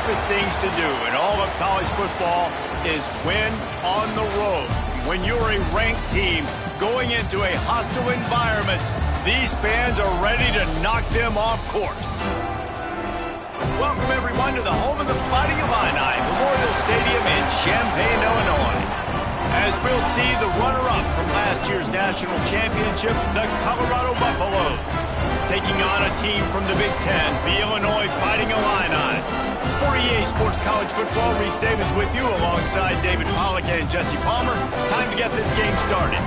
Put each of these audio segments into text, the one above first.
toughest things to do in all of college football is win on the road. When you're a ranked team going into a hostile environment, these fans are ready to knock them off course. Welcome, everyone, to the home of the Fighting Illini, Memorial Stadium in Champaign, Illinois. As we'll see the runner-up from last year's national championship, the Colorado Buffaloes, taking on a team from the Big Ten, the Illinois Fighting Illini. For EA Sports College Football, Reese Davis with you alongside David Pollack and Jesse Palmer. Time to get this game started.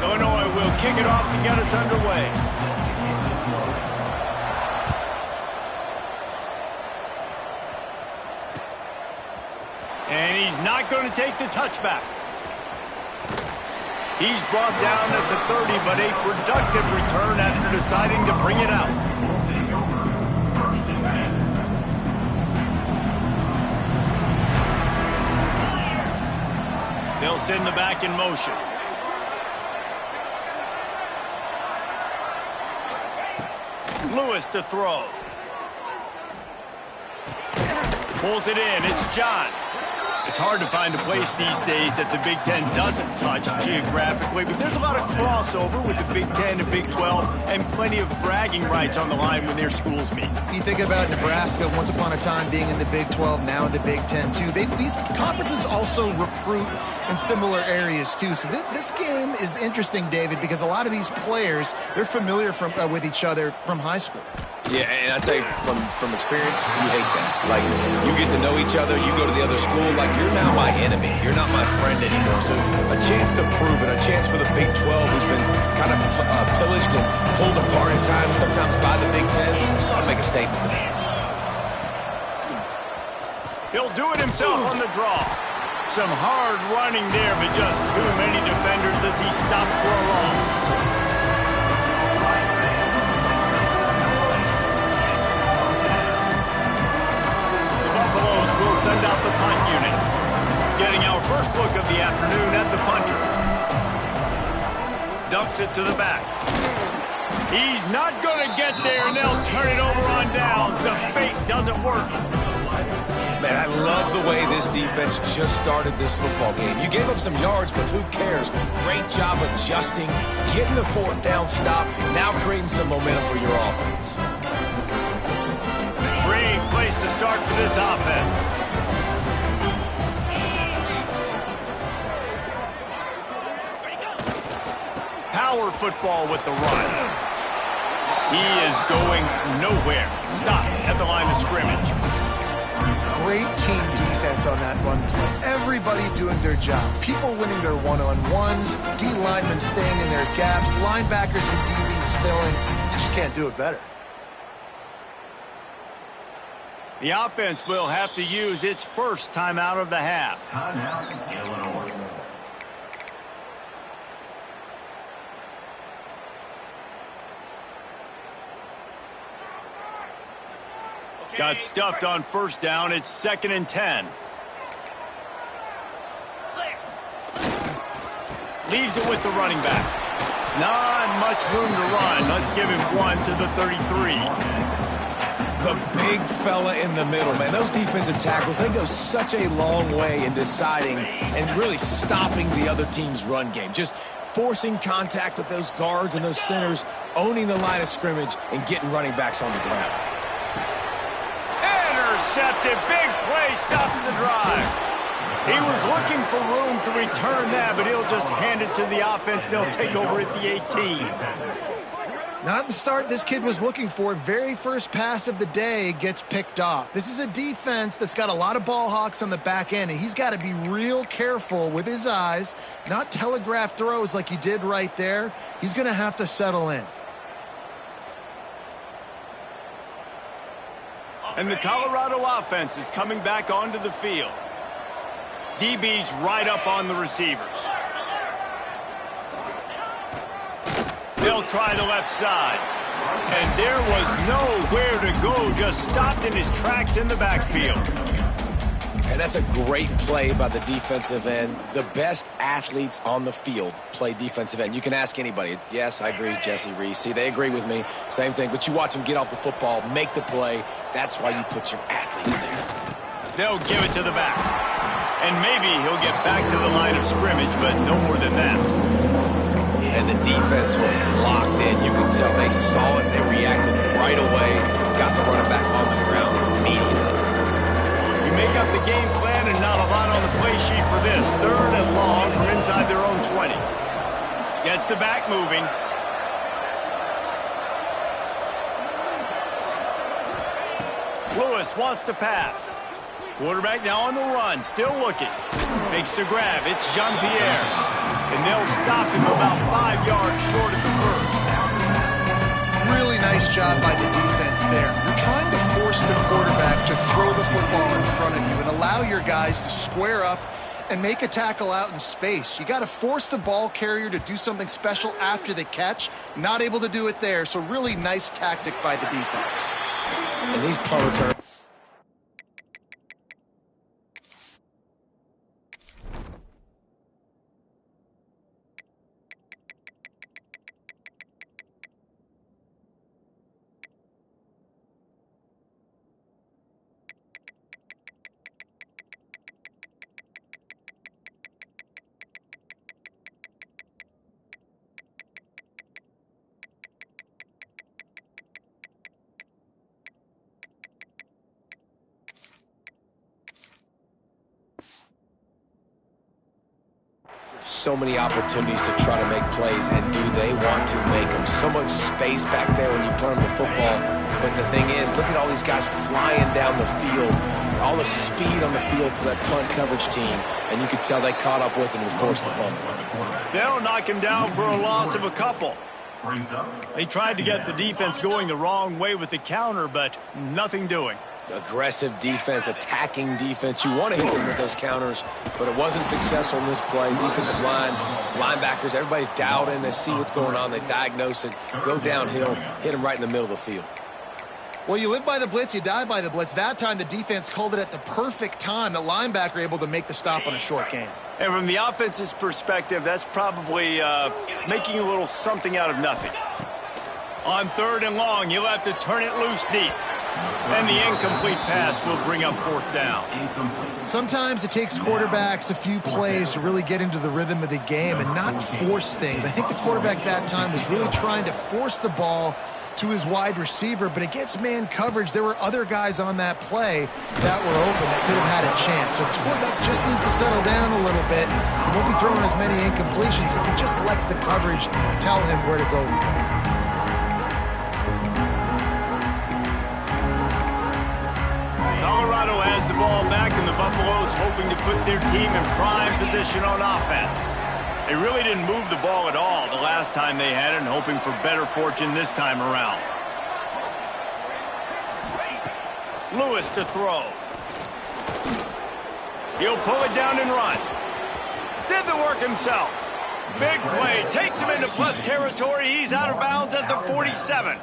Illinois will kick it off to get us underway. And he's not going to take the touchback. He's brought down at the 30, but a productive return after deciding to bring it out. They'll send the back in motion. Lewis to throw. Pulls it in. It's John. It's hard to find a place these days that the Big Ten doesn't touch geographically, but there's a lot of crossover with the Big Ten and Big 12 and plenty of bragging rights on the line when their schools meet. You think about Nebraska once upon a time being in the Big 12, now in the Big Ten too. These conferences also recruit in similar areas too. So this game is interesting, David, because a lot of these players, they're familiar with each other from high school. Yeah, and I tell you, from experience, you hate that. Like, you get to know each other, you go to the other school, like, you're now my enemy. You're not my friend anymore. So a chance to prove it, a chance for the Big 12, who's been kind of pillaged and pulled apart at times, sometimes by the Big 10. It's going to make a statement today. He'll do it himself on the draw. Some hard running there, but just too many defenders as he stopped for a loss. Will send out the punt unit. Getting our first look of the afternoon at the punter. Dumps it to the back. He's not going to get there, and they'll turn it over on downs. The fake doesn't work. Man, I love the way this defense just started this football game. You gave up some yards, but who cares? Great job adjusting, getting the fourth down stop, now creating some momentum for your offense. Great place to start for this offense. Power football with the run. He is going nowhere. Stop at the line of scrimmage. Great team defense on that run play. Everybody doing their job. People winning their one-on-ones, D linemen staying in their gaps, linebackers and DBs filling. You just can't do it better. The offense will have to use its first timeout of the half. Timeout, Illinois. Got stuffed on first down. It's 2nd and 10. Leaves it with the running back. Not much room to run. Let's give him one to the 33. The big fella in the middle, man. Those defensive tackles, they go such a long way in deciding and really stopping the other team's run game. Just forcing contact with those guards and those centers, owning the line of scrimmage, and getting running backs on the ground. Intercepted. Big play stops the drive. He was looking for room to return that, but he'll just hand it to the offense. They'll take over at the 18. Not the start this kid was looking for. Very first pass of the day gets picked off. This is a defense that's got a lot of ball hawks on the back end, and he's got to be real careful with his eyes, not telegraph throws like he did right there. He's going to have to settle in. And the Colorado offense is coming back onto the field. DB's right up on the receivers. They'll try the left side. And there was nowhere to go, just stopped in his tracks in the backfield. And that's a great play by the defensive end. The best athletes on the field play defensive end. You can ask anybody. Yes, I agree, Jesse Reese. See, they agree with me. Same thing. But you watch them get off the football, make the play. That's why you put your athletes there. They'll give it to the back. And maybe he'll get back to the line of scrimmage, but no more than that. And the defense was locked in. You could tell they saw it. They reacted right away. Got the running back on the ground immediately. You make up the game plan and not a lot on the play sheet for this. 3rd and long from inside their own 20. Gets the back moving. Lewis wants to pass. Quarterback now on the run, still looking. Makes the grab, it's Jean-Pierre. And they'll stop him about 5 yards short of the first. Really nice job by the defense there. You're trying to force the quarterback to throw the football in front of you and allow your guys to square up and make a tackle out in space. You got to force the ball carrier to do something special after the catch. Not able to do it there, so really nice tactic by the defense. And these punt returns. So many opportunities to try to make plays, and do they want to make them? So much space back there when you punt them the football. But the thing is, look at all these guys flying down the field, all the speed on the field for that punt coverage team, and you could tell they caught up with him and forced the fumble. They'll knock him down for a loss of a couple. They tried to get the defense going the wrong way with the counter, but nothing doing. Aggressive defense, attacking defense. You want to hit them with those counters, but it wasn't successful in this play. Defensive line, linebackers, everybody's dialed in. They see what's going on. They diagnose it, go downhill, hit them right in the middle of the field. Well, you live by the blitz, you die by the blitz. That time, the defense called it at the perfect time. The linebacker able to make the stop on a short gain. And from the offense's perspective, that's probably making a little something out of nothing. On 3rd and long, you'll have to turn it loose deep. And the incomplete pass will bring up 4th down. Sometimes it takes quarterbacks a few plays to really get into the rhythm of the game and not force things. I think the quarterback that time was really trying to force the ball to his wide receiver, but against man coverage, there were other guys on that play that were open that could have had a chance. So this quarterback just needs to settle down a little bit. He won't be throwing as many incompletions if he just lets the coverage tell him where to go. Colorado has the ball back, and the Buffaloes hoping to put their team in prime position on offense. They really didn't move the ball at all the last time they had it, and hoping for better fortune this time around. Lewis to throw. He'll pull it down and run. Did the work himself. Big play. Takes him into plus territory. He's out of bounds at the 47.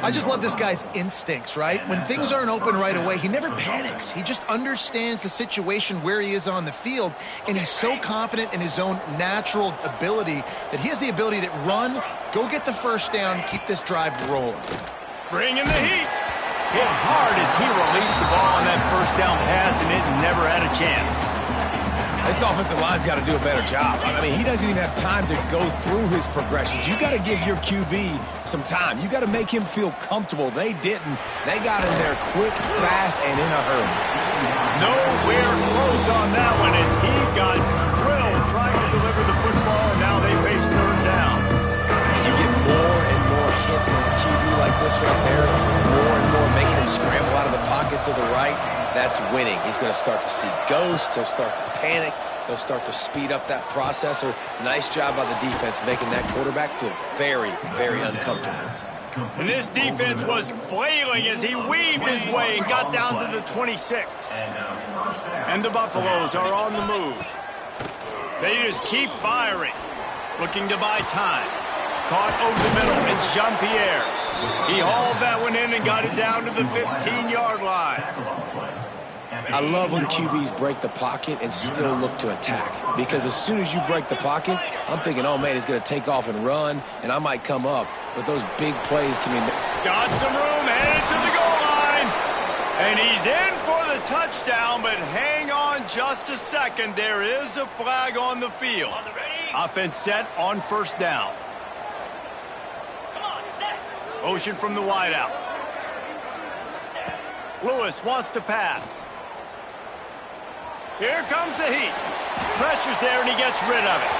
I just love this guy's instincts, right? When things aren't open right away, he never panics. He just understands the situation where he is on the field, and he's so confident in his own natural ability that he has the ability to run, go get the first down, keep this drive rolling. Bring in the heat. Hit hard as he released the ball on that first down pass, and it never had a chance. This offensive line's got to do a better job. I mean, he doesn't even have time to go through his progressions. You got to give your QB some time. You got to make him feel comfortable. They didn't. They got in there quick, fast, and in a hurry. Nowhere close on that one as he got drilled trying to deliver the football, and now they face 3rd down. And you get more and more hits in the QB like this right there, more and more making him scramble out of the pocket to the right. That's winning. He's going to start to see ghosts. He'll start to panic. He'll start to speed up that processor. Nice job by the defense making that quarterback feel very, very uncomfortable. And this defense was flailing as he weaved his way and got down to the 26. And the Buffaloes are on the move. They just keep firing, looking to buy time. Caught over the middle. It's Jean-Pierre. He hauled that one in and got it down to the 15-yard line. I love when QBs break the pocket and still look to attack. Because as soon as you break the pocket, I'm thinking, oh, man, he's going to take off and run, and I might come up. But those big plays can be... Got some room, headed to the goal line. And he's in for the touchdown, but hang on just a second. There is a flag on the field. Offense set on first down. Motion from the wideout. Lewis wants to pass. Here comes the heat. Pressure's there, and he gets rid of it.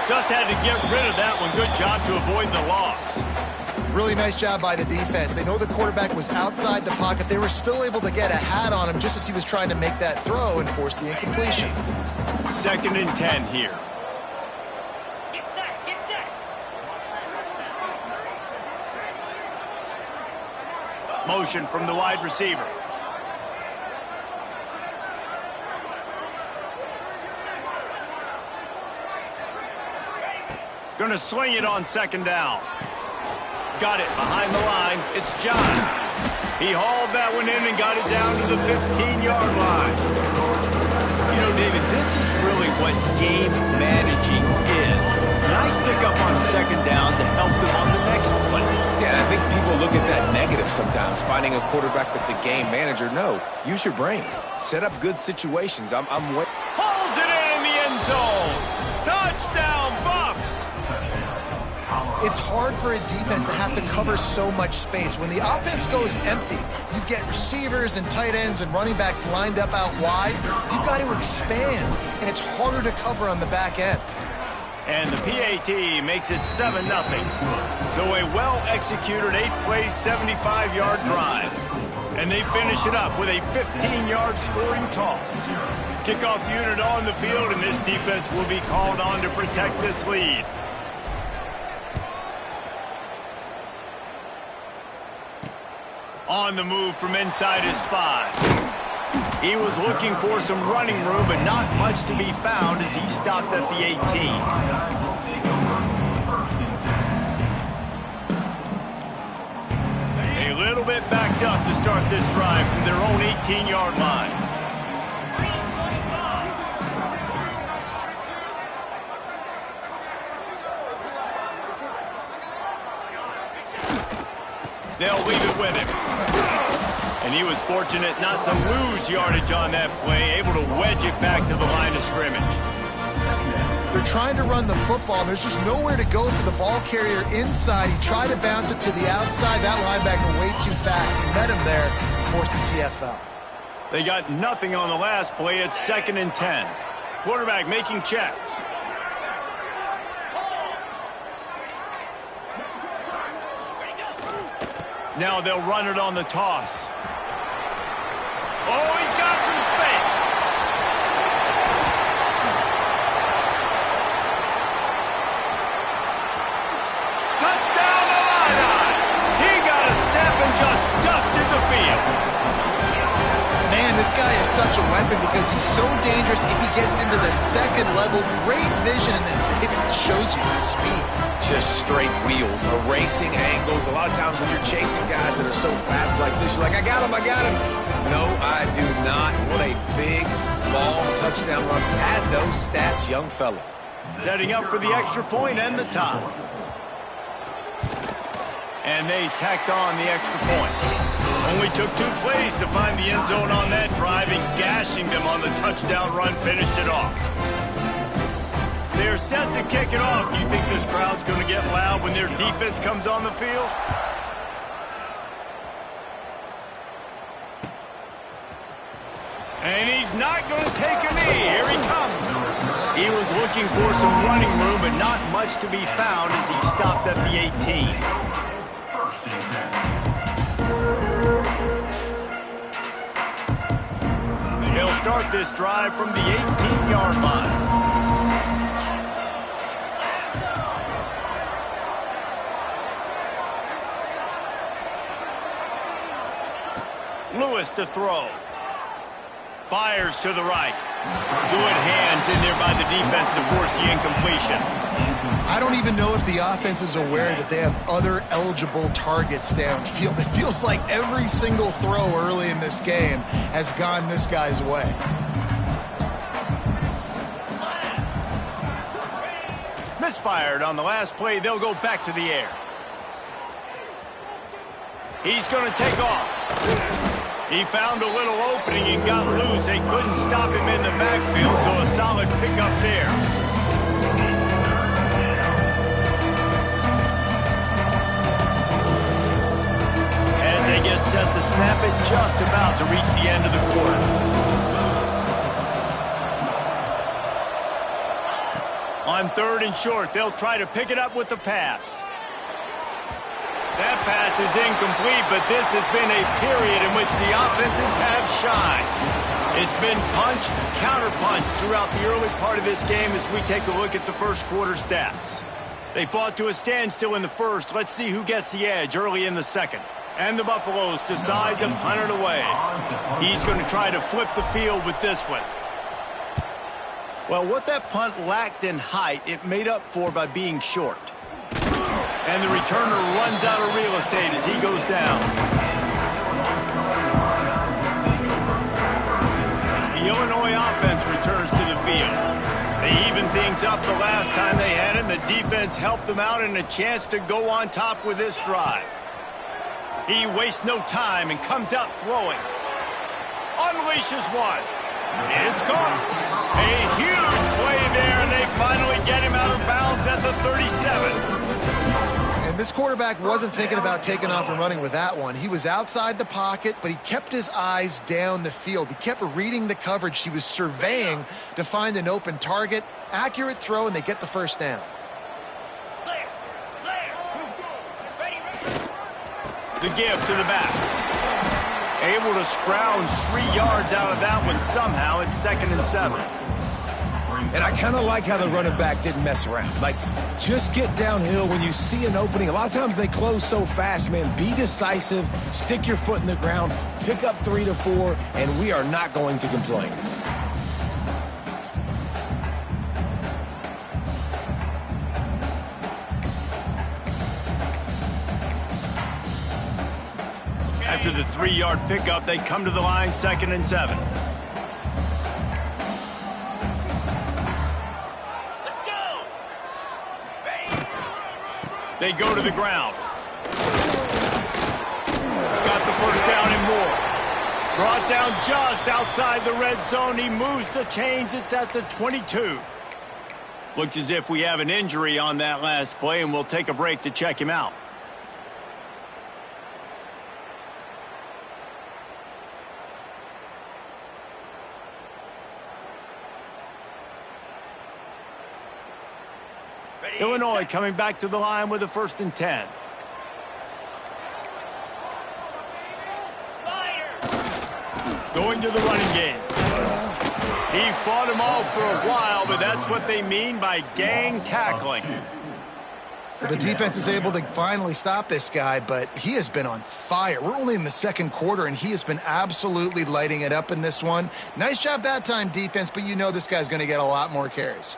Just had to get rid of that one. Good job to avoid the loss. Really nice job by the defense. They know the quarterback was outside the pocket. They were still able to get a hat on him just as he was trying to make that throw and force the incompletion. 2nd and 10 here. Get set, get set. Motion from the wide receiver. Going to swing it on 2nd down. Got it behind the line. It's John. He hauled that one in and got it down to the 15-yard line. You know, David, this is really what game managing is. Nice pickup on 2nd down to help them on the next play. Yeah, I think people look at that negative sometimes, finding a quarterback that's a game manager. No, use your brain. Set up good situations. Pulls it in the end zone. Touchdown, Buffs. It's hard for a defense to have to cover so much space. When the offense goes empty, you get receivers and tight ends and running backs lined up out wide. You've got to expand, and it's harder to cover on the back end. And the PAT makes it 7-0. So a well-executed 8-play, 75-yard drive. And they finish it up with a 15-yard scoring toss. Kickoff unit on the field, and this defense will be called on to protect this lead. On the move from inside his 5. He was looking for some running room, but not much to be found as he stopped at the 18. A little bit backed up to start this drive from their own 18-yard line. They'll leave it with him. And he was fortunate not to lose yardage on that play, able to wedge it back to the line of scrimmage. They're trying to run the football, and there's just nowhere to go for the ball carrier inside. He tried to bounce it to the outside. That linebacker way too fast. He met him there and forced the TFL. They got nothing on the last play. It's 2nd and 10. Quarterback making checks. Now they'll run it on the toss. Oh, he's got some space. Touchdown to Illini. He got a step and just dusted the field. Man, this guy is such a weapon because he's so dangerous if he gets into the 2nd level. Great vision, and then David shows you the speed. Just straight wheels, erasing angles. A lot of times when you're chasing guys that are so fast like this, you're like, I got him, I got him. No, I do not. What a big, long touchdown run. Add those stats, young fella. Setting up for the extra point and the tie. And they tacked on the extra point. Only took 2 plays to find the end zone on that drive, and gashing them on the touchdown run finished it off. They're set to kick it off. You think this crowd's going to get loud when their defense comes on the field? And he's not going to take a knee. Here he comes. He was looking for some running room, but not much to be found as he stopped at the 18. 1st and 10. They'll start this drive from the 18-yard line. Lewis to throw. Fires to the right. Good hands in there by the defense to force the incompletion. I don't even know if the offense is aware that they have other eligible targets downfield. It feels like every single throw early in this game has gone this guy's way. Misfired on the last play. They'll go back to the air. He's going to take off. He found a little opening and got loose. They couldn't stop him in the backfield, so a solid pickup there. As they get set to snap it, just about to reach the end of the quarter. On 3rd and short, they'll try to pick it up with the pass. That pass is incomplete, but this has been a period in which the offenses have shined. It's been punch, counter-punch throughout the early part of this game as we take a look at the first quarter stats. They fought to a standstill in the first. Let's see who gets the edge early in the second. And the Buffaloes decide to punt it away. He's going to try to flip the field with this one. Well, what that punt lacked in height, it made up for by being short. And the returner runs out of real estate as he goes down. The Illinois offense returns to the field. They even things up the last time they had him. The defense helped them out and a chance to go on top with this drive. He wastes no time and comes out throwing. Unleashes one. It's caught. A huge play there, and they finally get him out of bounds at the 37. And this quarterback wasn't thinking about taking off and running with that one. He was outside the pocket, but he kept his eyes down the field. He kept reading the coverage. He was surveying to find an open target. Accurate throw, and they get the first down. The give to the back. Able to scrounge 3 yards out of that one somehow. It's 2nd and 7. And I kind of like how the running back didn't mess around. Like, just get downhill when you see an opening. A lot of times they close so fast, man. Be decisive, stick your foot in the ground, pick up 3 to 4, and we are not going to complain. After the 3-yard pickup, they come to the line, 2nd and 7. Let's go! They go to the ground. Got the first down and more. Brought down just outside the red zone. He moves the chains. It's at the 22. Looks as if we have an injury on that last play, and we'll take a break to check him out. Illinois coming back to the line with a 1st and 10. Going to the running game. He fought him off for a while, but that's what they mean by gang tackling. The defense is able to finally stop this guy, but he has been on fire. We're only in the 2nd quarter, and he has been absolutely lighting it up in this one. Nice job that time, defense, but you know this guy's going to get a lot more carries.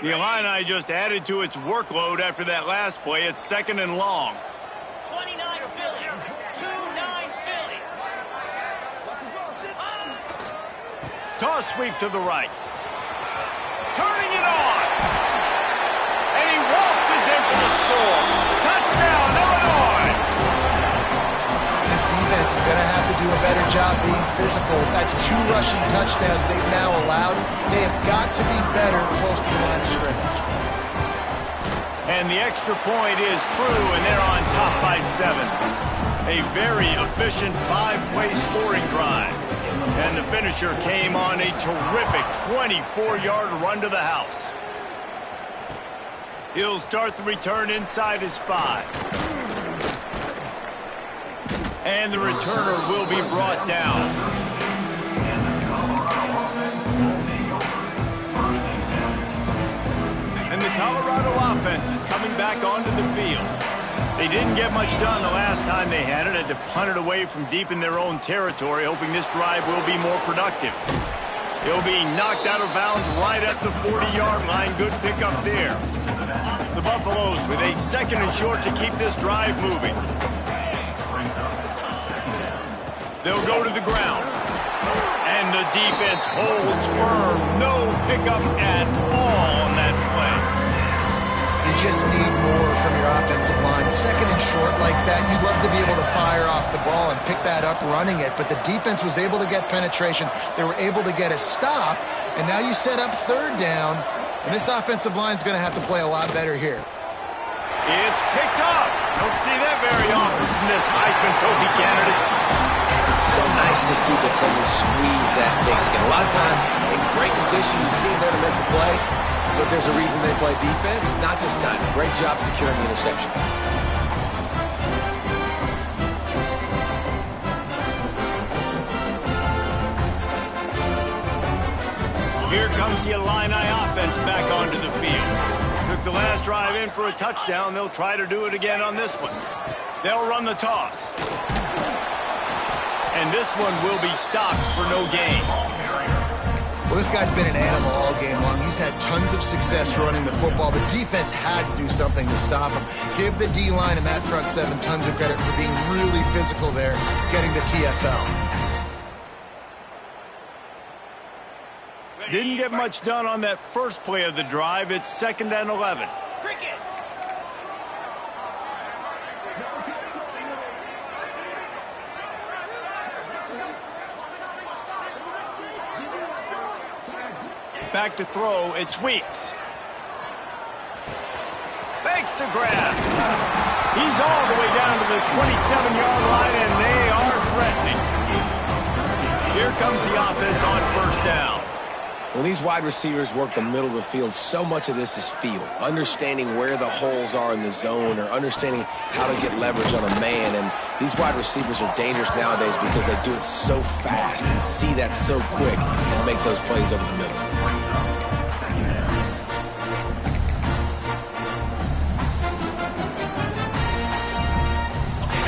The Illini just added to its workload after that last play. It's 2nd and long. 29 Philly. 2-9 Philly. Toss sweep to the right. Turning it on. And he waltzes in for the score. Touchdown, Illinois. This defense is going to have to do a better job being physical. That's 2 rushing touchdowns they've now allowed. They have got to be better close to the line of scrimmage. And the extra point is true, and they're on top by 7. A very efficient 5-play scoring drive. And the finisher came on a terrific 24-yard run to the house. He'll start the return inside his 5. And the returner will be brought down. And the Colorado offense is coming back onto the field. They didn't get much done the last time they had it. Had to punt it away from deep in their own territory, hoping this drive will be more productive. He'll be knocked out of bounds right at the 40-yard line. Good pickup there. The Buffaloes with a 2nd and short to keep this drive moving. They'll go to the ground. And the defense holds firm. No pickup at all on that play. You just need more from your offensive line. 2nd and short like that, you'd love to be able to fire off the ball and pick that up running it, but the defense was able to get penetration. They were able to get a stop, and now you set up 3rd down, and this offensive line is going to have to play a lot better here. It's picked up. Don't see that very often from this Heisman Trophy candidate. It's so nice to see defenders squeeze that pigskin. A lot of times, in great position, you see them there to make the play, but there's a reason they play defense. Not this time. Great job securing the interception. Here comes the Illini offense back onto the field. Took the last drive in for a touchdown. They'll try to do it again on this one. They'll run the toss. And this one will be stopped for no gain. Well, this guy's been an animal all game long. He's had tons of success running the football. The defense had to do something to stop him. Give the D-line and that front 7 tons of credit for being really physical there, getting the TFL. Didn't get much done on that first play of the drive. It's 2nd and 11. Cricket. Back to throw, it's Weeks. Fakes to grab. He's all the way down to the 27-yard line, and they are threatening. Here comes the offense on 1st down. When these wide receivers work the middle of the field, so much of this is feel. Understanding where the holes are in the zone or understanding how to get leverage on a man. And these wide receivers are dangerous nowadays because they do it so fast and see that so quick and make those plays over the middle.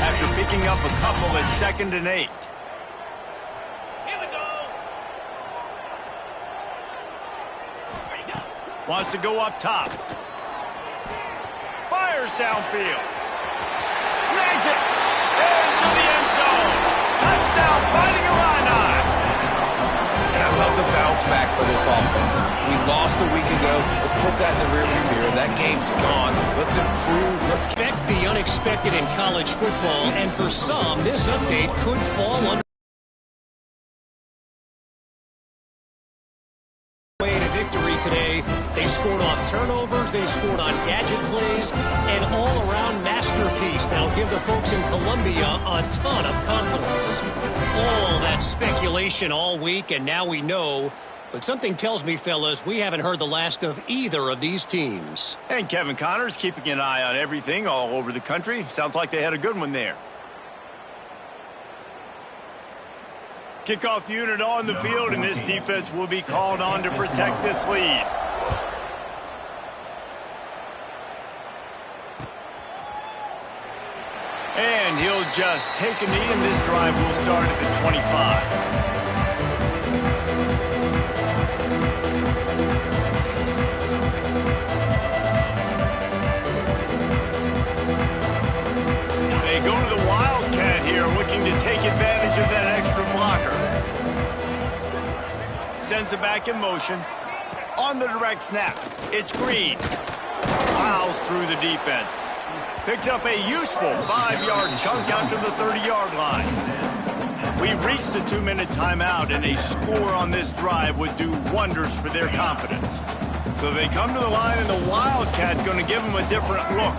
After picking up a couple, it's 2nd and 8. Wants to go up top. Fires downfield. Snags it. Into the end zone. Touchdown, Fighting Illini. And I love the bounce back for this offense. We lost a week ago. Let's put that in the rearview mirror. That game's gone. Let's improve. Let's expect the unexpected in college football, and for some, this update could fall under victory today. They scored off turnovers, they scored on gadget plays, an all-around masterpiece. Now give the folks in Columbia a ton of confidence. All that speculation all week, and now we know. But something tells me, fellas, we haven't heard the last of either of these teams. And Kevin Connors keeping an eye on everything all over the country. Sounds like they had a good one there. Kickoff unit on the field, and this defense will be called on to protect this lead. And he'll just take a knee, and this drive will start at the 25. They go to the Wildcat here, looking to take advantage of that extra blocker. Sends it back in motion. On the direct snap, it's Green. Plows through the defense. Picks up a useful 5-yard chunk out to the 30-yard line. We've reached the 2-minute timeout, and a score on this drive would do wonders for their confidence. So they come to the line, and the Wildcat going to give them a different look.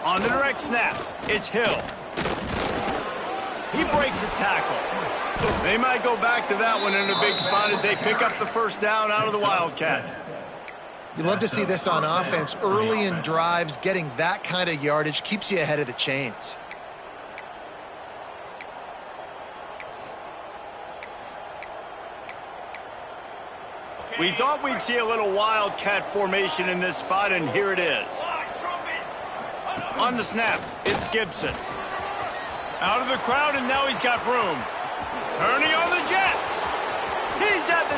On the direct snap, it's Hill. He breaks a tackle. They might go back to that one in a big spot as they pick up the first down out of the Wildcat. You love to see this on offense. Early in drives, getting that kind of yardage keeps you ahead of the chains. We thought we'd see a little wildcat formation in this spot, and here it is. On the snap, it's Gibson. Out of the crowd, and now he's got room. Turning on the Jets. He's at the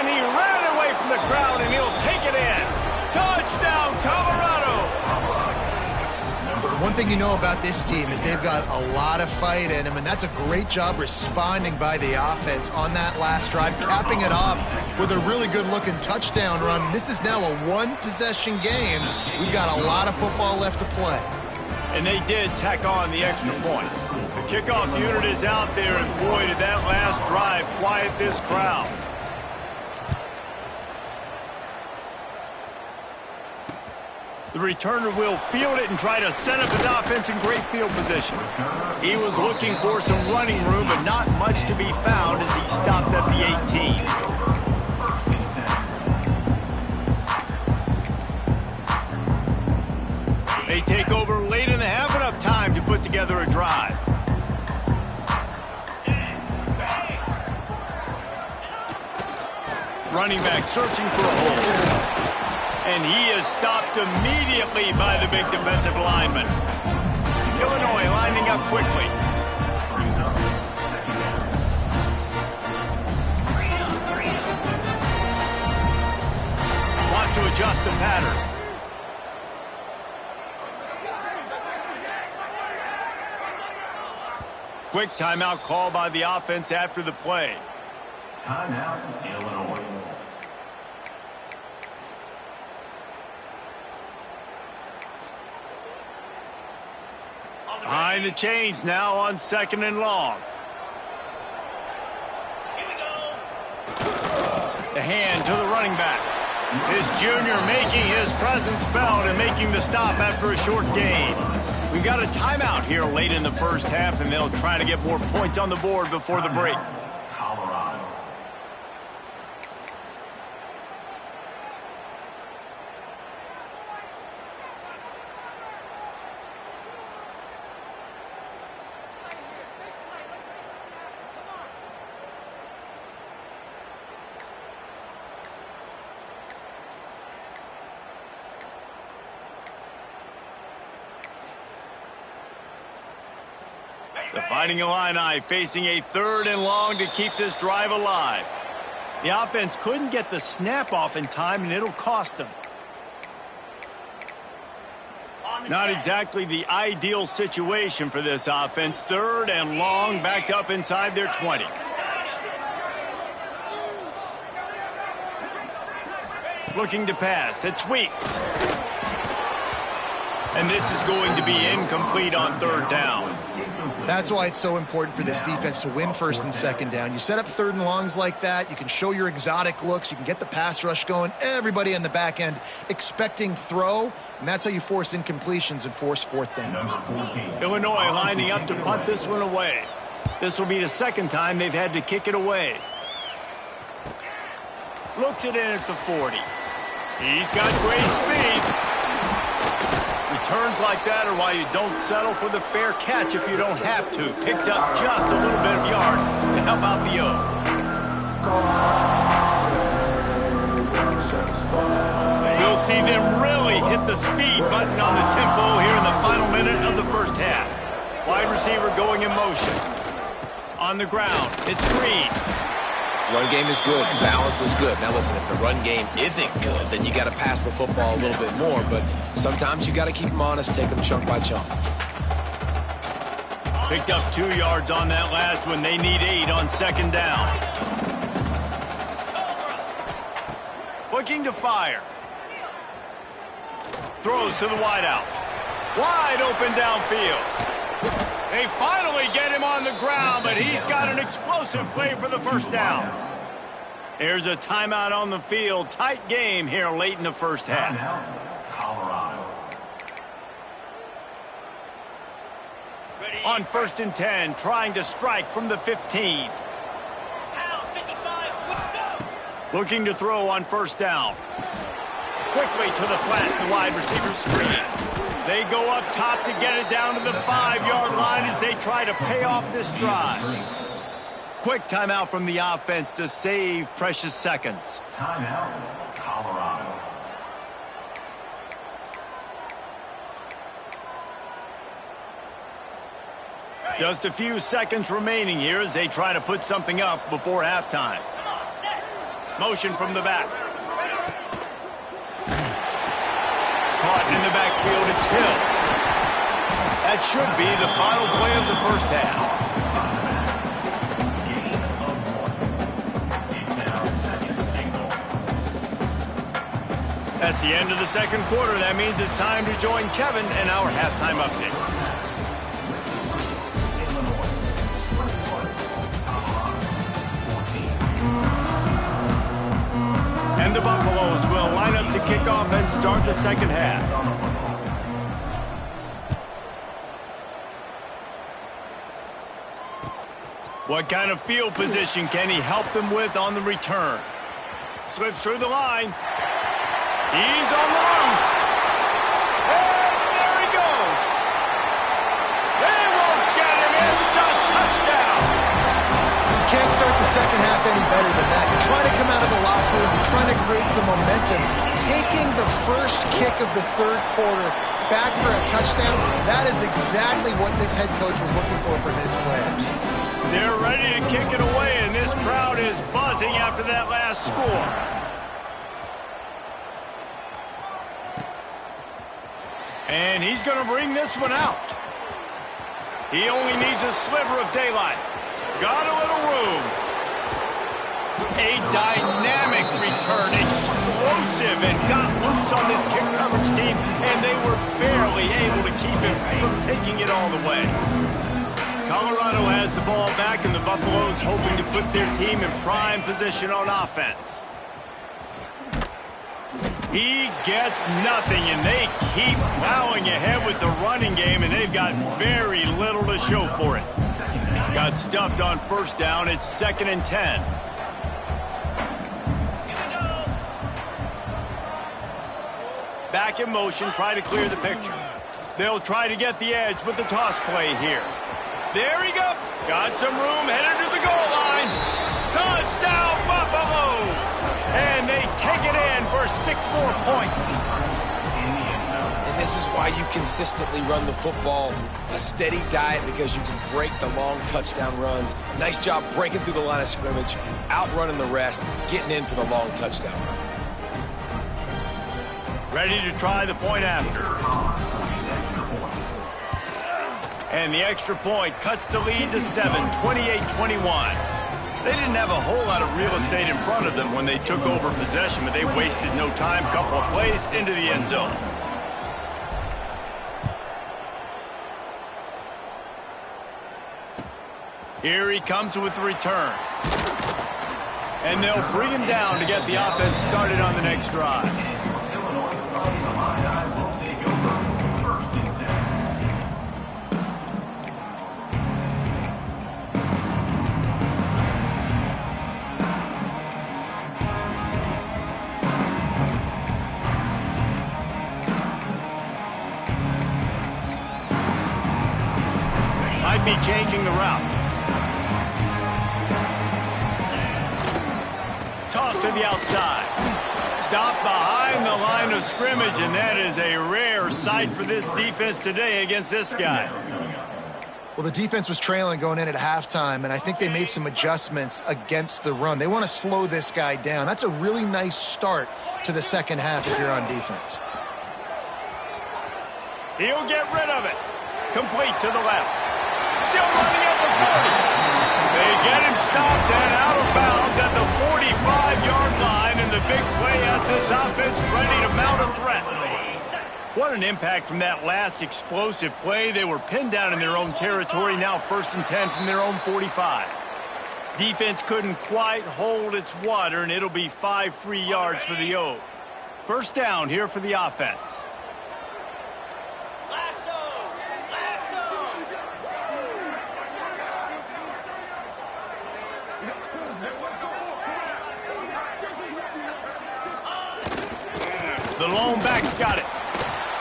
and he ran away from the crowd, and he'll take it in. Touchdown, Colorado! One thing you know about this team is they've got a lot of fight in them, and that's a great job responding by the offense on that last drive, capping it off with a really good-looking touchdown run. This is now a one-possession game. We've got a lot of football left to play. And they did tack on the extra point. The kickoff unit is out there, and boy, did that last drive quiet this crowd. The returner will field it and try to set up his offense in great field position. He was looking for some running room, but not much to be found as he stopped at the 18. They take over late and have enough time to put together a drive. Running back searching for a hole. And he is stopped immediately by the big defensive lineman. Illinois lining up quickly. Wants to adjust the pattern. Quick timeout call by the offense after the play. Timeout, Illinois. Behind the chains now on 2nd and long. Here we go. The hand to the running back. This junior making his presence felt and making the stop after a short gain. We've got a timeout here late in the first half, and they'll try to get more points on the board before the break. Colorado. The Fighting Illini facing a 3rd and long to keep this drive alive. The offense couldn't get the snap off in time, and it'll cost them. Not exactly the ideal situation for this offense. 3rd and long, backed up inside their 20. Looking to pass. It's Weeks. And this is going to be incomplete on 3rd down. That's why it's so important for this defense to win 1st and 2nd down. You set up 3rd and longs like that, you can show your exotic looks, you can get the pass rush going, everybody on the back end expecting throw, and that's how you force incompletions and force 4th downs. Illinois lining up to punt this one away. This will be the 2nd time they've had to kick it away. Looks it in at the 40. He's got great speed. Returns like that are why you don't settle for the fair catch if you don't have to. Picks up just a little bit of yards to help out the O. We'll see them really hit the speed button on the tempo here in the final minute of the first half. Wide receiver going in motion. On the ground, it's Green. Run game is good. Balance is good. Now listen, if the run game isn't good, then you got to pass the football a little bit more. But sometimes you got to keep them honest, take them chunk by chunk. Picked up 2 yards on that last one. They need 8 on 2nd down. Looking to fire. Throws to the wideout. Wide open downfield. They finally get him on the ground, but he's got an explosive play for the 1st down. There's a timeout on the field. Tight game here late in the first half. Colorado. On 1st and 10, trying to strike from the 15. Looking to throw on 1st down. Quickly to the flat, the wide receiver screen. They go up top to get it down to the 5-yard line as they try to pay off this drive. Quick timeout from the offense to save precious seconds. Timeout, Colorado. Just a few seconds remaining here as they try to put something up before halftime. Motion from the back. Caught in the backfield, it's Hill. That should be the final play of the first half. That's the end of the second quarter. That means it's time to join Kevin in our halftime update. And the Buffaloes will line up to kick off and start the second half. What kind of field position can he help them with on the return? Slips through the line. He's on the loose. And there he goes. They won't get him. It's a touchdown. You can't start the second half any better than that. You're trying to come out of the locker room. You're trying to create some momentum. Taking the first kick of the third quarter back for a touchdown, that is exactly what this head coach was looking for from his players. They're ready to kick it away, and this crowd is buzzing after that last score. And he's going to bring this one out. He only needs a sliver of daylight. Got a little room. A dynamic return, explosive, and got loose on this kick coverage team, and they were barely able to keep him from taking it all the way. Colorado has the ball back, and the Buffaloes hoping to put their team in prime position on offense. He gets nothing, and they keep plowing ahead with the running game, and they've got very little to show for it. Got stuffed on first down. It's 2nd and 10. Back in motion, try to clear the picture. They'll try to get the edge with the toss play here. There he goes. Got some room, headed to the goal line. Touchdown, Buffaloes! And they take it in for 6 more points. And this is why you consistently run the football. A steady diet because you can break the long touchdown runs. Nice job breaking through the line of scrimmage, outrunning the rest, getting in for the long touchdown run. Ready to try the point after. And the extra point cuts the lead to 7, 28-21. They didn't have a whole lot of real estate in front of them when they took over possession, but they wasted no time. Couple of plays into the end zone. Here he comes with the return. And they'll bring him down to get the offense started on the next drive. Might be changing the route. Toss to the outside. Stop behind the line of scrimmage, and that is a rare sight for this defense today against this guy. Well, the defense was trailing going in at halftime, and I think they made some adjustments against the run. They want to slow this guy down. That's a really nice start to the second half if you're on defense. He'll get rid of it. Complete to the left. Still running at the 40. They get him stopped and out of bounds at the 45-yard line, and the big play has this offense ready to mount a threat. What an impact from that last explosive play. They were pinned down in their own territory, now 1st and 10 from their own 45. Defense couldn't quite hold its water, and it'll be 5 free yards for the O. First down here for the offense. The lone back's got it.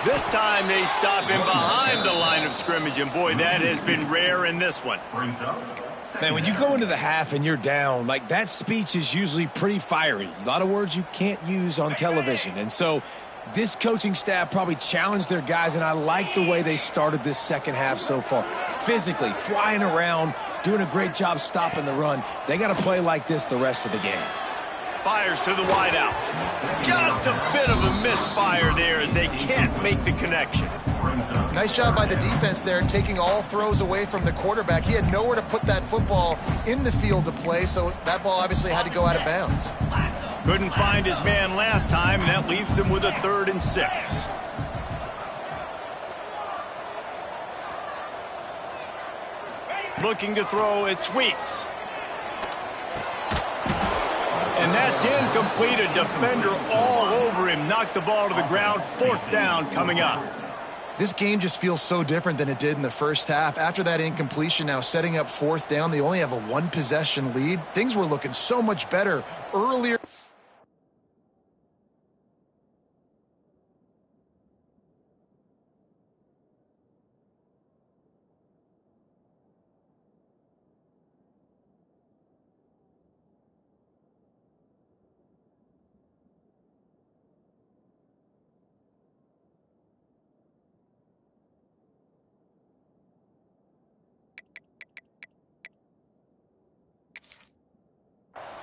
This time they stop him behind the line of scrimmage, and boy, that has been rare in this one. Brings up Man, when you go into the half and you're down, like that speech is usually pretty fiery. A lot of words you can't use on television. And so this coaching staff probably challenged their guys, and I like the way they started this second half so far. Physically, flying around, doing a great job stopping the run. They got to play like this the rest of the game. Fires to the wideout. Just a bit of a misfire there as they can't make the connection. Nice job by the defense there, taking all throws away from the quarterback. He had nowhere to put that football in the field to play, so that ball obviously had to go out of bounds. Couldn't find his man last time, and that leaves him with a 3rd and 6. Looking to throw, it's Weeks. And that's incomplete. A defender all over him. Knocked the ball to the ground. 4th down coming up. This game just feels so different than it did in the first half. After that incompletion, now setting up 4th down, they only have a 1-possession lead. Things were looking so much better earlier.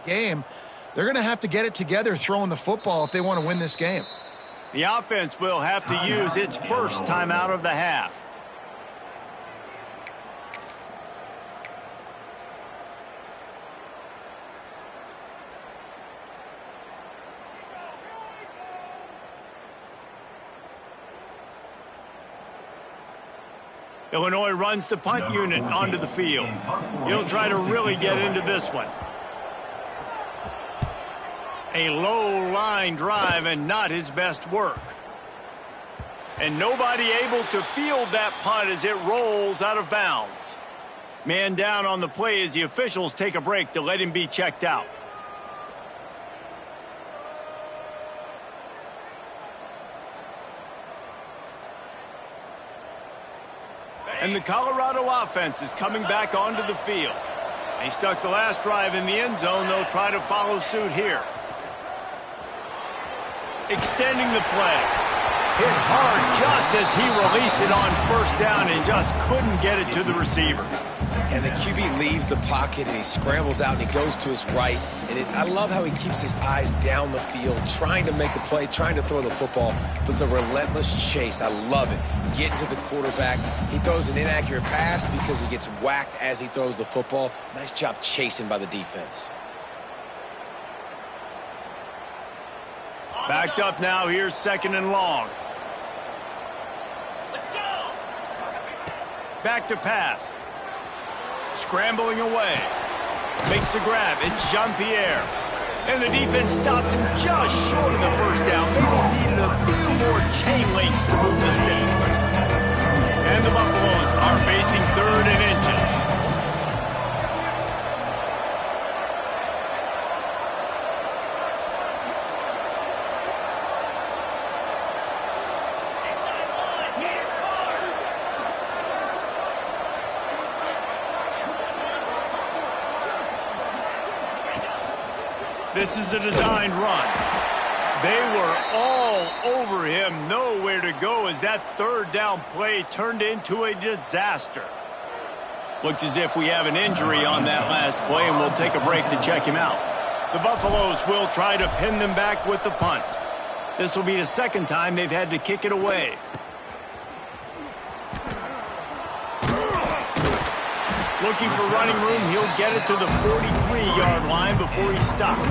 Game, they're going to have to get it together throwing the football if they want to win this game. The offense will have to use its first timeout of the half. Illinois runs the punt unit onto the field. He'll try to really get into this one. A low line drive and not his best work. And nobody able to field that punt as it rolls out of bounds. Man down on the play as the officials take a break to let him be checked out. And the Colorado offense is coming back onto the field. They stuck the last drive in the end zone. They'll try to follow suit here. Extending the play. Hit hard just as he released it on 1st down and just couldn't get it to the receiver. And the QB leaves the pocket and he scrambles out and he goes to his right. And I love how he keeps his eyes down the field, trying to make a play, trying to throw the football, but the relentless chase, I love it. Getting to the quarterback. He throws an inaccurate pass because he gets whacked as he throws the football. Nice job chasing by the defense. Backed up now. Here's 2nd and long. Let's go. Back to pass. Scrambling away. Makes the grab. It's Jean-Pierre. And the defense stops him just short of the 1st down. Maybe needed a few more chain links to move the sticks. And the Buffaloes are facing 3rd and inches. This is a designed run. They were all over him. Nowhere to go as that 3rd down play turned into a disaster. Looks as if we have an injury on that last play, and we'll take a break to check him out. The Buffaloes will try to pin them back with the punt. This will be the 2nd time they've had to kick it away. Looking for running room, he'll get it to the 43-yard line before he's stopped.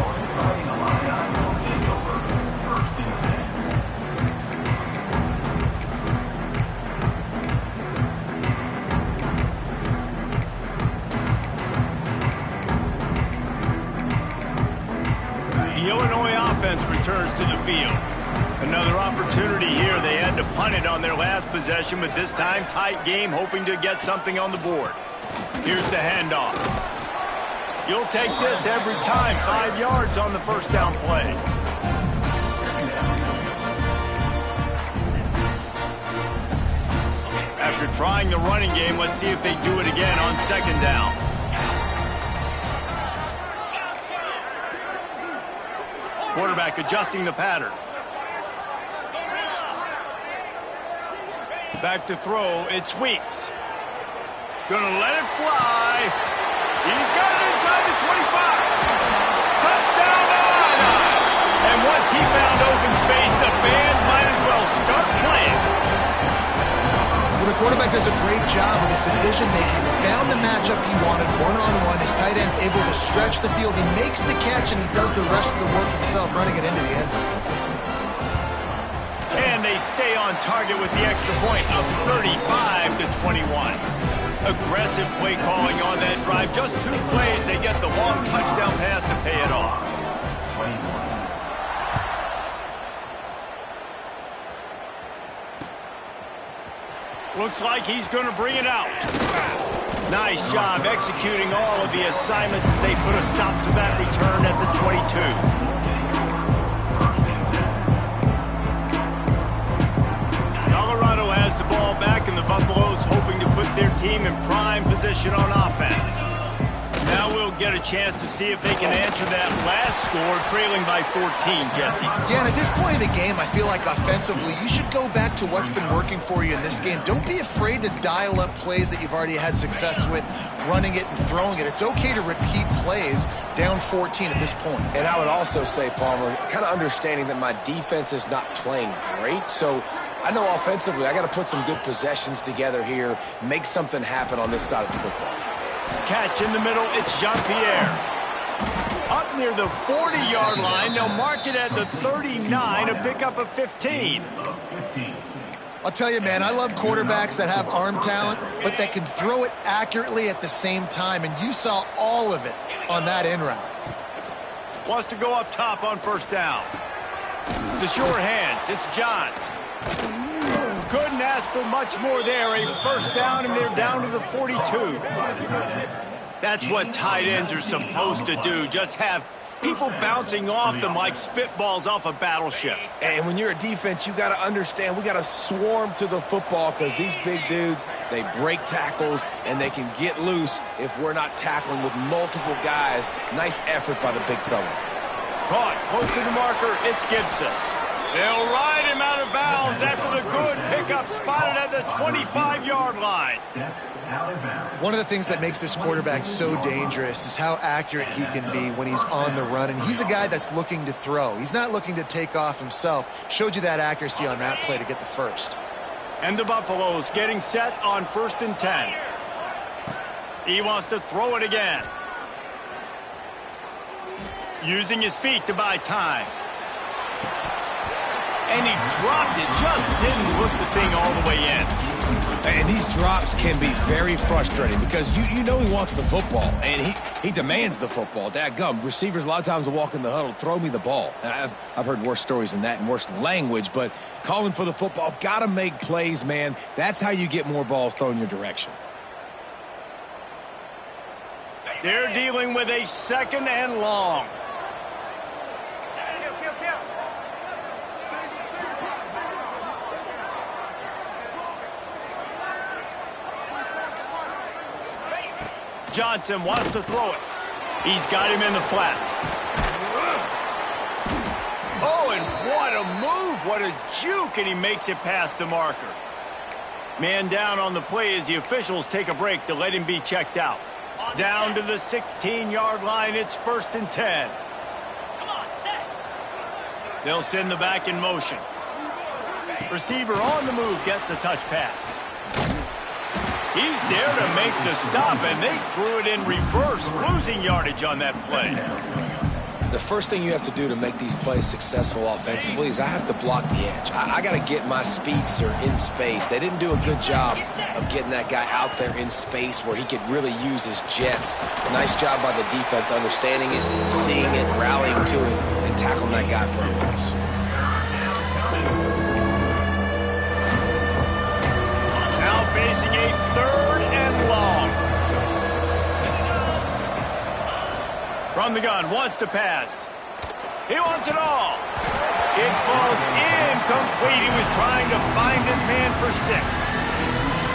The Illinois offense returns to the field. Another opportunity here. They had to punt it on their last possession, but this time tight game, hoping to get something on the board. Here's the handoff. You'll take this every time. 5 yards on the 1st down play. After trying the running game, let's see if they do it again on 2nd down. Quarterback adjusting the pattern. Back to throw, it's Weeks. Gonna let it fly. He's got it inside the 25. Touchdown, Iowa! And once he found open space, the band might as well start playing. Well, the quarterback does a great job with his decision-making. He found the matchup he wanted, one-on-one. His tight end's able to stretch the field. He makes the catch, and he does the rest of the work himself, running it into the end zone. And they stay on target with the extra point of 35-21. Aggressive play calling on that drive. Just 2 plays, they get the long touchdown pass to pay it off. Looks like he's going to bring it out. Nice job executing all of the assignments as they put a stop to that return at the 22. Colorado has the ball back, and the Buffaloes hoping to put their team in prime position on offense. Now we'll get a chance to see if they can answer that last score, trailing by 14, Jesse. Yeah, and at this point in the game, I feel like offensively, you should go back to what's been working for you in this game. Don't be afraid to dial up plays that you've already had success with, running it and throwing it. It's okay to repeat plays down 14 at this point. And I would also say, Palmer, kind of understanding that my defense is not playing great, so I know offensively I got to put some good possessions together here, make something happen on this side of the football. Catch in the middle, it's Jean-Pierre. Up near the 40-yard line, they'll mark it at the 39, a pickup of 15. I'll tell you, man, I love quarterbacks that have arm talent, but that can throw it accurately at the same time, and you saw all of it on that in route. Wants to go up top on first down. The sure hands, it's John. Couldn't ask for much more there. A first down, and they're down to the 42. That's what tight ends are supposed to do. Just have people bouncing off them like spitballs off a battleship. And when you're a defense, you got to understand we got to swarm to the football because these big dudes, they break tackles and they can get loose if we're not tackling with multiple guys. Nice effort by the big fella. Caught close to the marker, it's Gibson. They'll ride him out of bounds after the good pickup, spotted at the 25-yard line. One of the things that makes this quarterback so dangerous is how accurate he can be when he's on the run, and he's a guy that's looking to throw. He's not looking to take off himself. Showed you that accuracy on that play to get the first. And the Buffaloes getting set on 1st and 10. He wants to throw it again. Using his feet to buy time. And he dropped it, just didn't look the thing all the way in. And these drops can be very frustrating because you know he wants the football, and he demands the football. Dadgum, receivers a lot of times will walk in the huddle, throw me the ball. And I've heard worse stories than that and worse language, but calling for the football, got to make plays, man. That's how you get more balls thrown your direction. They're dealing with a 2nd and long. Johnson wants to throw it. He's got him in the flat. Oh, and what a move, what a juke, and he makes it past the marker. Man down on the play as the officials take a break to let him be checked out. Down to the 16-yard line, it's 1st and 10. Come on, set. They'll send the back in motion. Receiver on the move gets the touch pass. He's there to make the stop, and they threw it in reverse, losing yardage on that play. The first thing you have to do to make these plays successful offensively is I have to block the edge. I got to get my speedster in space. They didn't do a good job of getting that guy out there in space where he could really use his jets. Nice job by the defense understanding it, seeing it, rallying to it, and tackling that guy for a loss. Facing a 3rd and long. From the gun, wants to pass. He wants it all. It falls incomplete. He was trying to find his man for 6.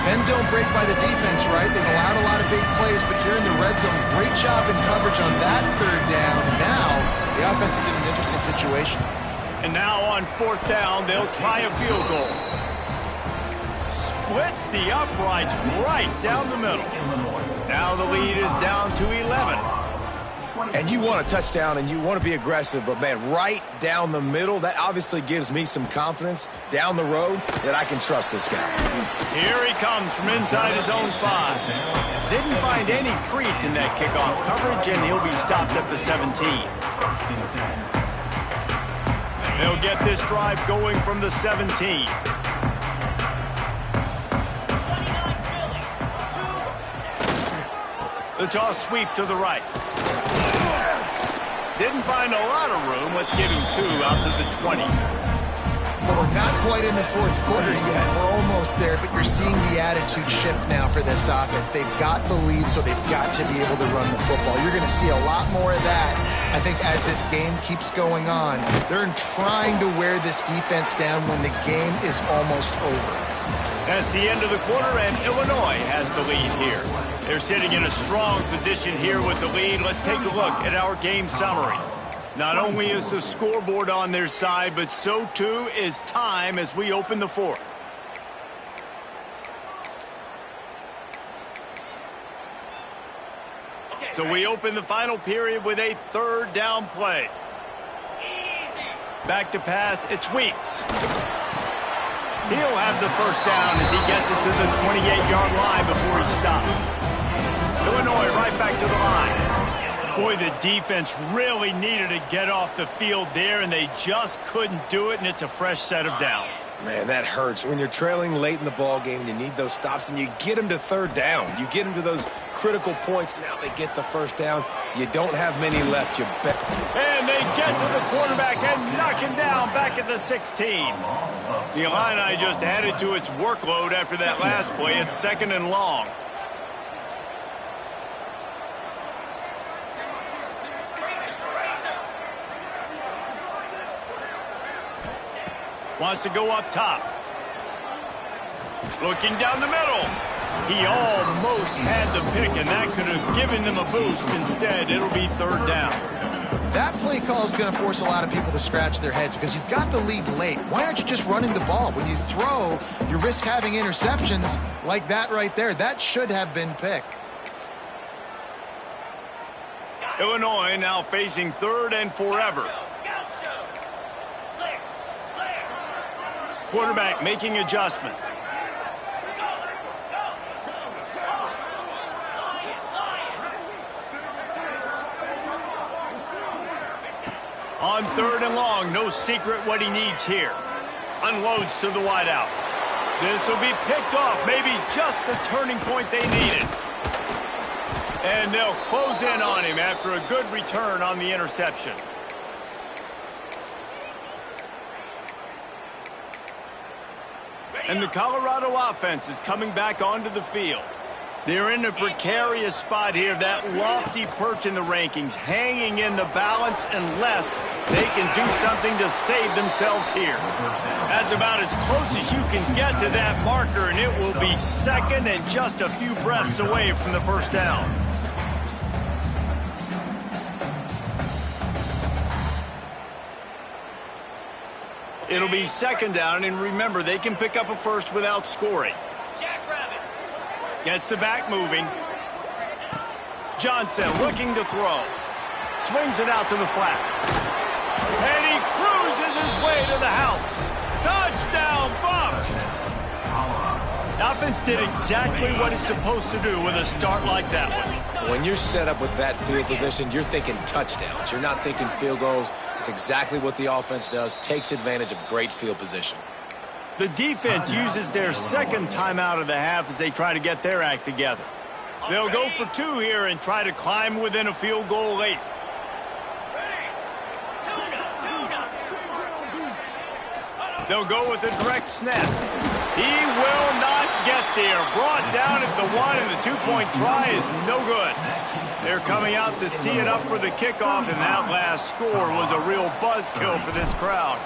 Men don't break by the defense, right? They've allowed a lot of big plays, but here in the red zone, great job in coverage on that 3rd down. Now The offense is in an interesting situation. And now on 4th down, they'll try a field goal. Splits the uprights right down the middle. Now the lead is down to 11. And you want a touchdown and you want to be aggressive, but man, right down the middle, that obviously gives me some confidence down the road that I can trust this guy. Here he comes from inside his own 5. Didn't find any crease in that kickoff coverage, and he'll be stopped at the 17. They'll get this drive going from the 17. The toss sweep to the right. Didn't find a lot of room. Let's give him 2 out to the 20. Well, we're not quite in the 4th quarter yet. We're almost there, but you're seeing the attitude shift now for this offense. They've got the lead, so they've got to be able to run the football. You're going to see a lot more of that, I think, as this game keeps going on. They're trying to wear this defense down when the game is almost over. That's the end of the quarter, and Illinois has the lead here. They're sitting in a strong position here with the lead. Let's take a look at our game summary. Not only is the scoreboard on their side, but so too is time as we open the 4th. So we open the final period with a 3rd down play. Back to pass, it's Weeks. He'll have the 1st down as he gets it to the 28-yard line before he's stopped. Illinois right back to the line. Boy, the defense really needed to get off the field there, and they just couldn't do it, and it's a fresh set of downs. Man, that hurts. When you're trailing late in the ball game, you need those stops, and you get them to 3rd down. You get them to those critical points. Now they get the 1st down. You don't have many left. You bet. And they get to the quarterback and knock him down back at the 16. The Illini just added to its workload after that last play. It's 2nd and long. Wants to go up top. Looking down the middle. He almost had the pick, and that could have given them a boost. Instead, it'll be 3rd down. That play call is going to force a lot of people to scratch their heads because you've got the lead late. Why aren't you just running the ball? When you throw, you risk having interceptions like that right there. That should have been picked. Illinois now facing 3rd and forever. Quarterback making adjustments. On 3rd and long, no secret what he needs here. Unloads to the wideout. This will be picked off, maybe just the turning point they needed. And they'll close in on him after a good return on the interception. And the Colorado offense is coming back onto the field. They're in a precarious spot here, that lofty perch in the rankings, hanging in the balance unless they can do something to save themselves here. That's about as close as you can get to that marker, and it will be 2nd and just a few breaths away from the 1st down. It'll be 2nd down, and remember, they can pick up a 1st without scoring. Gets the back moving. Johnson looking to throw. Swings it out to the flat. And he cruises his way to the house. Touchdown, Buffs! The offense did exactly what it's supposed to do with a start like that one. When you're set up with that field position, you're thinking touchdowns. You're not thinking field goals. It's exactly what the offense does. Takes advantage of great field position. The defense uses their 2nd timeout of the half as they try to get their act together. They'll go for 2 here and try to climb within a field goal late. They'll go with a direct snap. He will not get there. Brought down at the 1, and the 2-point try is no good. They're coming out to tee it up for the kickoff, and that last score was a real buzzkill for this crowd.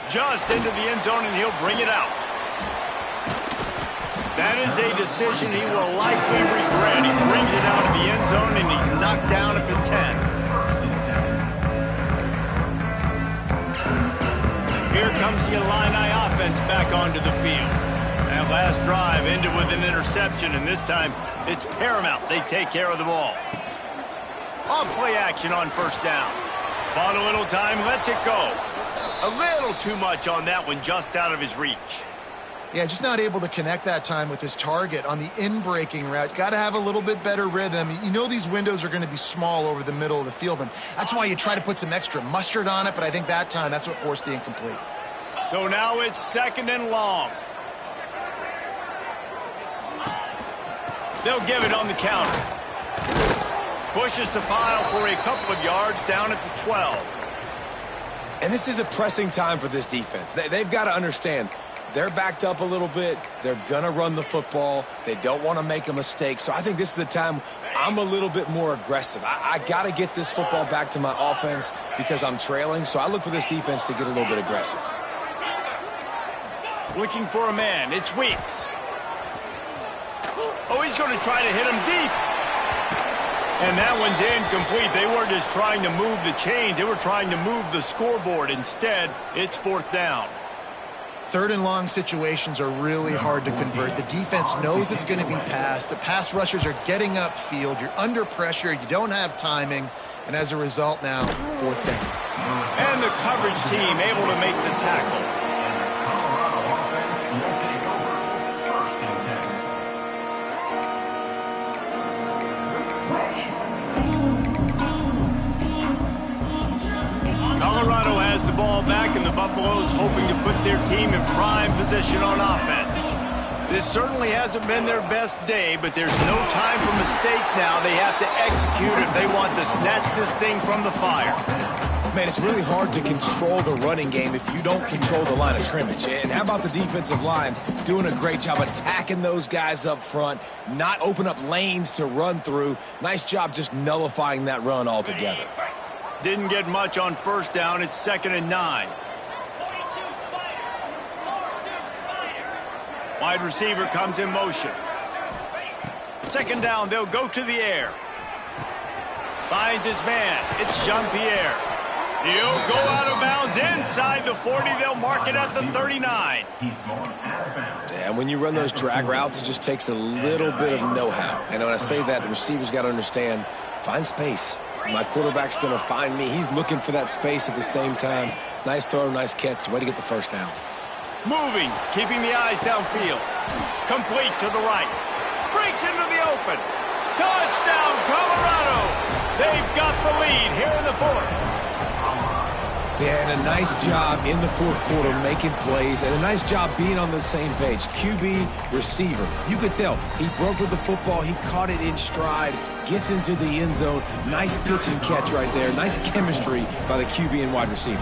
Just into the end zone, and he'll bring it out. That is a decision he will likely regret. He brings it out of the end zone, and he's knocked down at the 10. Here comes the Illini offense back onto the field. That last drive ended with an interception, and this time it's paramount they take care of the ball. On play action on first down. Bought a little time, lets it go. A little too much on that one, just out of his reach. Yeah, just not able to connect that time with his target on the in-breaking route. Got to have a little bit better rhythm. You know these windows are going to be small over the middle of the field, and that's why you try to put some extra mustard on it, but I think that time that's what forced the incomplete. So now it's 2nd and long. They'll give it on the counter. Pushes the pile for a couple of yards down at the 12. And this is a pressing time for this defense. They've got to understand, they're backed up a little bit. They're going to run the football. They don't want to make a mistake. So I think this is the time I'm a little bit more aggressive. I got to get this football back to my offense because I'm trailing. So I look for this defense to get a little bit aggressive. Looking for a man. It's Weeks. Oh, he's going to try to hit him deep. And that one's incomplete. They weren't just trying to move the chains. They were trying to move the scoreboard. Instead, it's 4th down. 3rd and long situations are really hard to convert. The defense knows it's going to be passed. The pass rushers are getting upfield. You're under pressure. You don't have timing. And as a result now, 4th down. And the coverage team able to make the tackle. Colorado has the ball back, and the Buffaloes hoping to put their team in prime position on offense. This certainly hasn't been their best day, but there's no time for mistakes now. They have to execute if they want to snatch this thing from the fire. Man, it's really hard to control the running game if you don't control the line of scrimmage. And how about the defensive line doing a great job attacking those guys up front, not open up lanes to run through. Nice job just nullifying that run altogether. Didn't get much on first down. It's 2nd and 9. Wide receiver comes in motion. 2nd down, they'll go to the air. Finds his man. It's Jean-Pierre. He'll go out of bounds inside the 40. They'll mark it at the 39. Yeah, when you run those drag routes, it just takes a little bit of know-how. And when I say that, the receiver's got to understand, find space. My quarterback's going to find me. He's looking for that space at the same time. Nice throw, nice catch. Way to get the first down. Moving, keeping the eyes downfield. Complete to the right. Breaks into the open. Touchdown, Colorado. They've got the lead here in the 4th. Yeah, and a nice job in the 4th quarter making plays, and a nice job being on the same page. QB, receiver. You could tell he broke with the football. He caught it in stride. Gets into the end zone. Nice pitch and catch right there. Nice chemistry by the QB and wide receiver.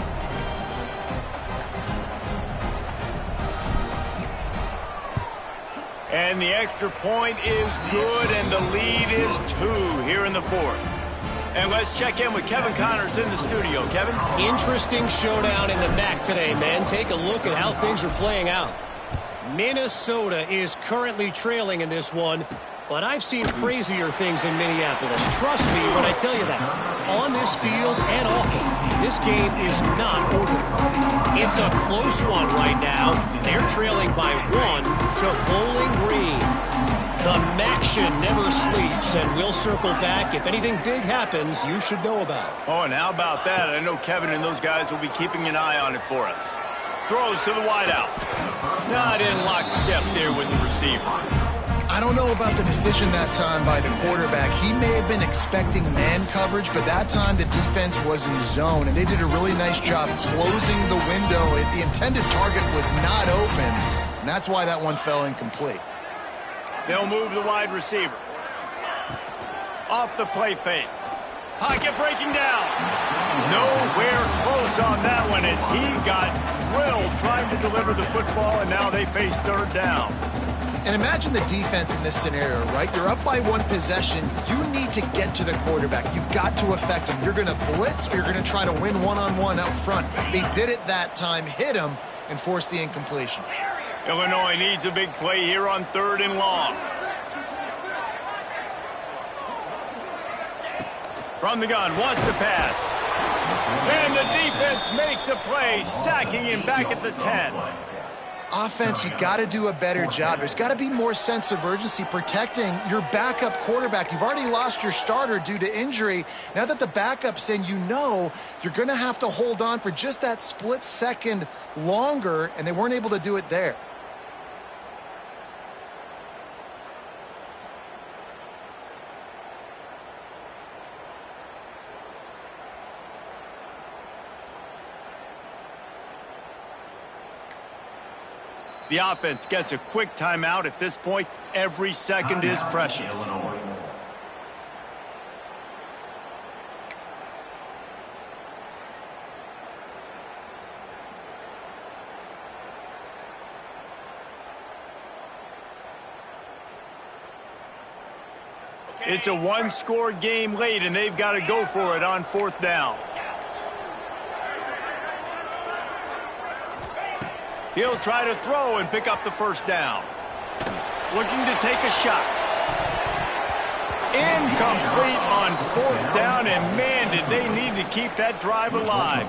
And the extra point is good, and the lead is 2 here in the 4th. And let's check in with Kevin Connors in the studio. Kevin? Interesting showdown in the MAC today, man. Take a look at how things are playing out. Minnesota is currently trailing in this one, but I've seen crazier things in Minneapolis. Trust me when I tell you that. On this field and off it, this game is not over. It's a close one right now. They're trailing by 1 to Bowling Green. The Maction never sleeps, and we'll circle back. If anything big happens, you should know about. Oh, and how about that? I know Kevin and those guys will be keeping an eye on it for us. Throws to the wideout. Not in lockstep there with the receiver. I don't know about the decision that time by the quarterback. He may have been expecting man coverage, but that time the defense was in zone, and they did a really nice job closing the window. The intended target was not open, and that's why that one fell incomplete. They'll move the wide receiver. Off the play fake. Pocket breaking down. Nowhere close on that one as he got drilled trying to deliver the football, and now they face 3rd down. And imagine the defense in this scenario, right? You're up by 1 possession. You need to get to the quarterback. You've got to affect him. You're going to blitz or you're going to try to win one-on-one up front. They did it that time, hit him, and forced the incompletion. Illinois needs a big play here on 3rd and long. From the gun, wants to pass. And the defense makes a play, sacking him back at the 10. Offense, you got to do a better job. There's got to be more sense of urgency protecting your backup quarterback. You've already lost your starter due to injury. Now that the backup's in, you know you're going to have to hold on for just that split second longer, and they weren't able to do it there. The offense gets a quick timeout. At this point, every second is precious. It's a one-score game late, and they've got to go for it on 4th down. He'll try to throw and pick up the 1st down. Looking to take a shot. Incomplete on 4th down, and man, did they need to keep that drive alive.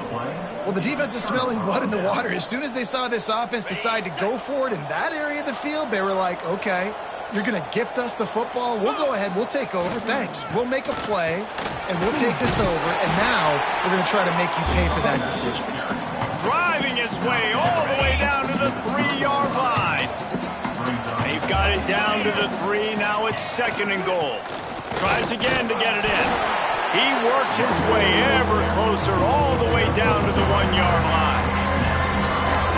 Well, the defense is smelling blood in the water. As soon as they saw this offense decide to go for it in that area of the field, they were like, okay, you're going to gift us the football? We'll go ahead. We'll take over. Thanks. We'll make a play, and we'll take this over, and now we're going to try to make you pay for that decision. Driving his way all the way down to the 3-yard line. They've got it down to the 3. Now it's 2nd and goal. Tries again to get it in. He works his way ever closer all the way down to the 1-yard line.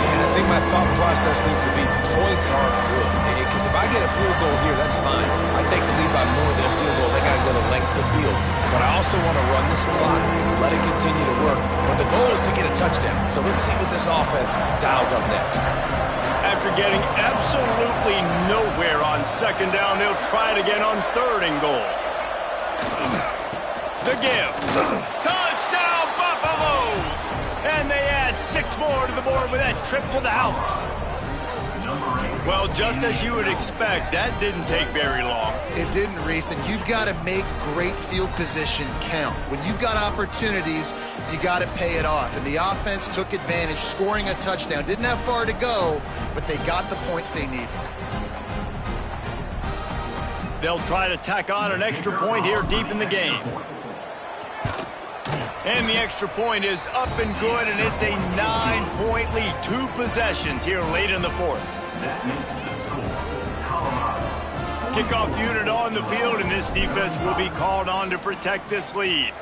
And I think my thought process needs to be points are good. Because if I get a field goal here, that's fine. I take the lead by more than a field goal. They got to go the length of the field. But I also want to run this clock, let it continue to work. But the goal is to get a touchdown. So let's see what this offense dials up next. After getting absolutely nowhere on 2nd down, they'll try it again on 3rd and goal. The give. Touchdown, Buffaloes! And they add 6 more to the board with that trip to the house. Well, just as you would expect, that didn't take very long. It didn't, Reese, and you've got to make great field position count. When you've got opportunities, you got to pay it off. And the offense took advantage, scoring a touchdown. Didn't have far to go, but they got the points they needed. They'll try to tack on an extra point here deep in the game. And the extra point is up and good, and it's a 9-point lead. 2 possessions here late in the 4th. Kickoff unit on the field, and this defense will be called on to protect this lead.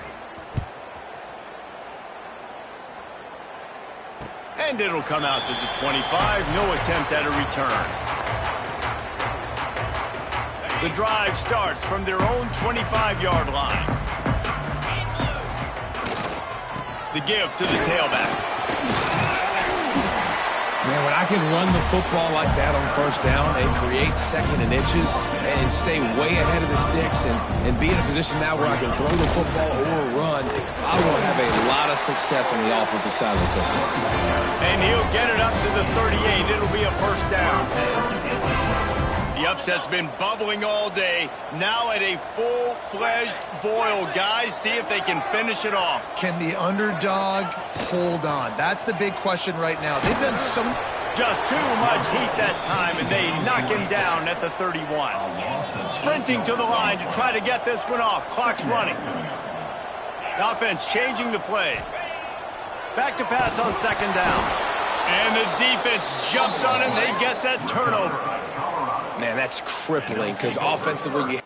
And it'll come out to the 25. No attempt at a return. The drive starts from their own 25-yard line. The give to the tailback. Man, when I can run the football like that on 1st down and create 2nd and inches and stay way ahead of the sticks and be in a position now where I can throw the football or run, I will have a lot of success on the offensive side of the football. And he'll get it up to the 38. It'll be a 1st down. The upset's been bubbling all day. Now at a full-fledged boil. Guys, see if they can finish it off. Can the underdog hold on? That's the big question right now. They've done so... Just too much heat that time, and they knock him down at the 31. Sprinting to the line to try to get this one off. Clock's running. The offense changing the play. Back to pass on 2nd down. And the defense jumps on him. They get that turnover. Man, that's crippling because offensively